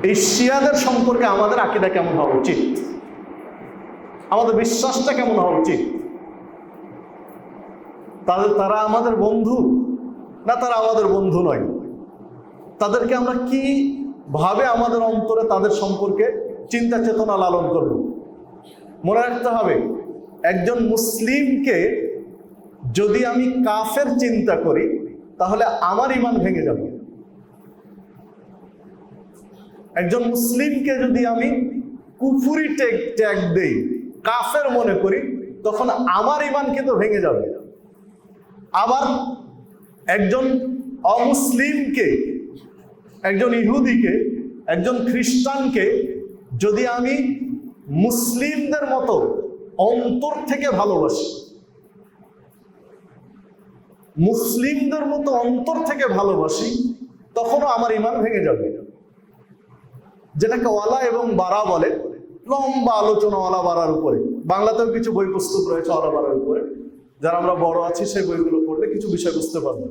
এই শিয়াদের সম্পর্কে আমাদের আকীদা কেমন হওয়া উচিত, আমাদের বিশ্বাসটা কেমন হওয়া উচিত? তারা আমাদের বন্ধু না তারা আমাদের বন্ধু নয়? তাদেরকে আমরা কি ভাবে আমাদের অন্তরে তাদের সম্পর্কে চিন্তা চেতনা লালন করব? মনে রাখতে হবে, একজন মুসলিমকে যদি আমি কাফের চিন্তা করি তাহলে আমার ঈমান ভেঙে যাবে। একজন মুসলিমকে যদি আমি কুফরি ট্যাগ দেই, কাফের মনে করি, তখন আমার ঈমান কিন্তু ভেঙে যাবে। আবার একজন অমুসলিমকে, একজন ইহুদিকে, একজন খ্রিস্টানকে যদি আমি মুসলিমদের মতো অন্তর থেকে ভালোবাসি, মুসলিমদের মতো অন্তর থেকে ভালোবাসি, তখনও আমার ঈমান ভেঙে যাবে। যেটাকে ওয়ালা এবং বারা বলে, লম্বা আলোচনা ওয়ালা বারার উপরে। বাংলাতেও কিছু বই পুস্তক রয়েছে ওয়ালা বারার উপরে, যারা আমরা বড় আছি সেই বইগুলো পড়লে কিছু বিষয় বুঝতে পারবো।